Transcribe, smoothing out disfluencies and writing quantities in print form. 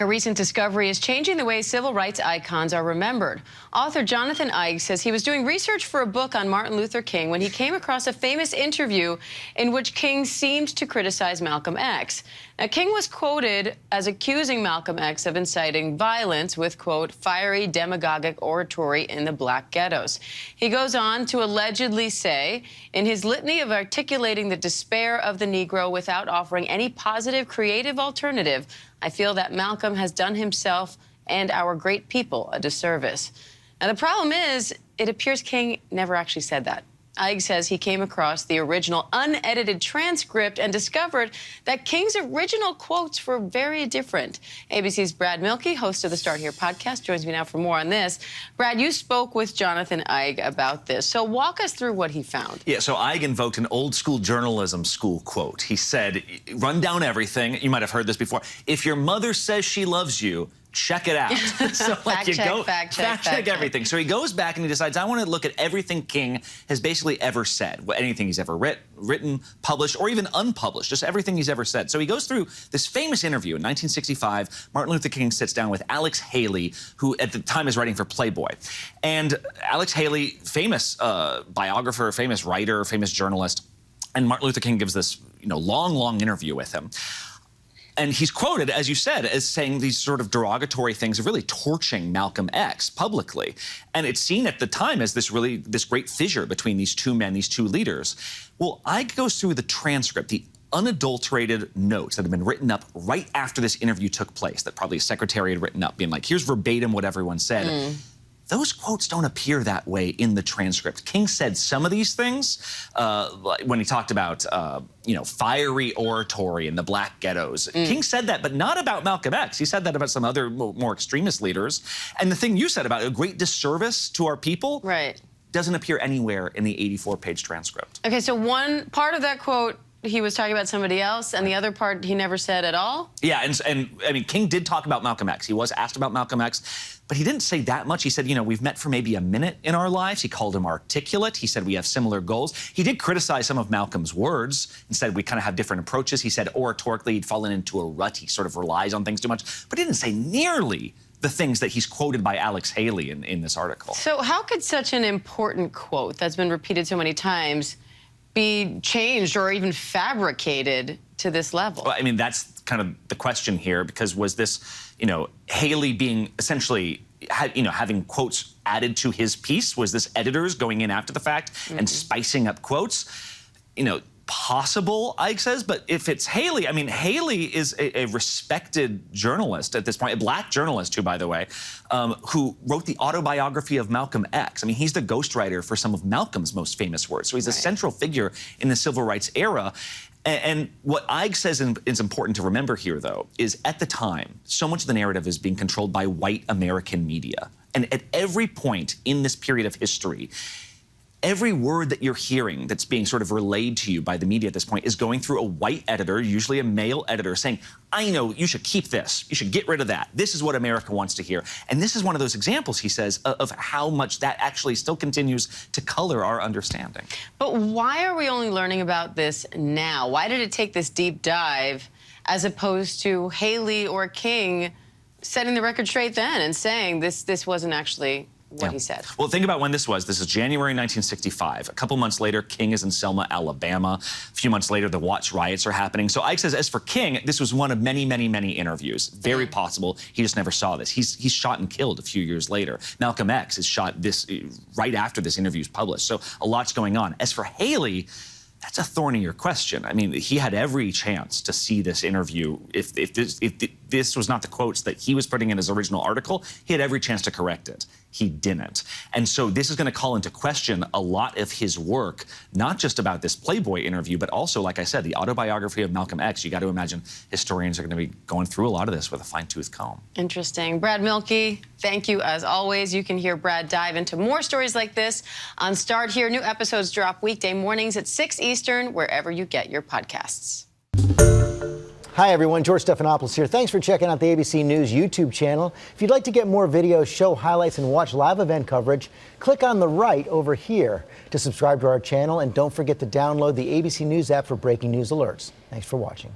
A recent discovery is changing the way civil rights icons are remembered. Author Jonathon Eig says he was doing research for a book on Martin Luther King when he came across a famous interview in which King seemed to criticize Malcom X. Now, King was quoted as accusing Malcom X of inciting violence with, quote, fiery demagogic oratory in the black ghettos. He goes on to allegedly say, in his litany of articulating the despair of the Negro without offering any positive, creative alternative, I feel that Malcom has done himself and our great people a disservice. Now, the problem is, it appears King never actually said that. Eig says he came across the original unedited transcript and discovered that King's original quotes were very different. ABC's Brad Mielke, host of the Start Here podcast, joins me now for more on this. Brad, you spoke with Jonathon Eig about this, so walk us through what he found. Yeah, so Eig invoked an old school journalism school quote. He said, run down everything. You might have heard this before. If your mother says she loves you, check it out. So like fact check everything. So he goes back and he decides, I want to look at everything King has basically ever said, anything he's ever written, published, or even unpublished, just everything he's ever said. So he goes through this famous interview in 1965. Martin Luther King sits down with Alex Haley, who at the time is writing for Playboy. And Alex Haley, famous biographer, famous writer, famous journalist, and Martin Luther King gives this long interview with him. And he's quoted, as you said, as saying these sort of derogatory things of really torching Malcom X publicly. And it's seen at the time as this great fissure between these two men, these two leaders. Well, Eig goes through the transcript, the unadulterated notes that have been written up right after this interview took place, that probably a secretary had written up, being like, here's verbatim what everyone said. Those quotes don't appear that way in the transcript. King said some of these things when he talked about, fiery oratory in the black ghettos. King said that, but not about Malcom X. He said that about some other more extremist leaders. And the thing you said about a great disservice to our people doesn't appear anywhere in the 84-page transcript. Okay, so one part of that quote, he was talking about somebody else, and the other part he never said at all? Yeah, and I mean, King did talk about Malcom X. He was asked about Malcom X, but he didn't say that much. He said, we've met for maybe a minute in our lives. He called him articulate. He said we have similar goals. He did criticize some of Malcolm's words and said we kind of have different approaches. He said oratorically he'd fallen into a rut. He sort of relies on things too much, but he didn't say nearly the things that he's quoted by Alex Haley in this article. So how could such an important quote that's been repeated so many times be changed or even fabricated to this level? Well, I mean, that's kind of the question here, because was this, Haley being essentially, having quotes added to his piece? Was this editors going in after the fact and spicing up quotes? Possible, Eig says, but if it's Haley, I mean, Haley is a respected journalist at this point, a black journalist who, by the way, who wrote the autobiography of Malcom X. I mean, he's the ghostwriter for some of Malcolm's most famous words. So he's a central figure in the civil rights era. And what Eig says is important to remember here, though, is at the time, so much of the narrative is being controlled by white American media. And at every point in this period of history, every word that you're hearing that's being sort of relayed to you by the media at this point is going through a white editor, usually a male editor, saying, I know you should keep this. You should get rid of that. This is what America wants to hear. And this is one of those examples, he says, of how much that actually still continues to color our understanding. But why are we only learning about this now? Why did it take this deep dive as opposed to Haley or King setting the record straight then and saying this wasn't actually what he said? Well, think about when this was. This is January 1965. A couple months later, King is in Selma, Alabama. A few months later, the Watts riots are happening. So Eig says, as for King, this was one of many, many, many interviews. Very possible he just never saw this. He's shot and killed a few years later. Malcom X is shot right after this interview is published. So a lot's going on. As for Haley, that's a thornier question. I mean, he had every chance to see this interview. If this was not the quotes that he was putting in his original article, he had every chance to correct it. He didn't. And so this is going to call into question a lot of his work, not just about this Playboy interview, but also, like I said, the autobiography of Malcom X. You got to imagine historians are going to be going through a lot of this with a fine-tooth comb. Interesting. Brad Mielke, thank you as always. You can hear Brad dive into more stories like this on Start Here. New episodes drop weekday mornings at 6 Eastern, wherever you get your podcasts. Hi, everyone. George Stephanopoulos here. Thanks for checking out the ABC News YouTube channel. If you'd like to get more videos, show highlights, and watch live event coverage, click on the right over here to subscribe to our channel. And don't forget to download the ABC News app for breaking news alerts. Thanks for watching.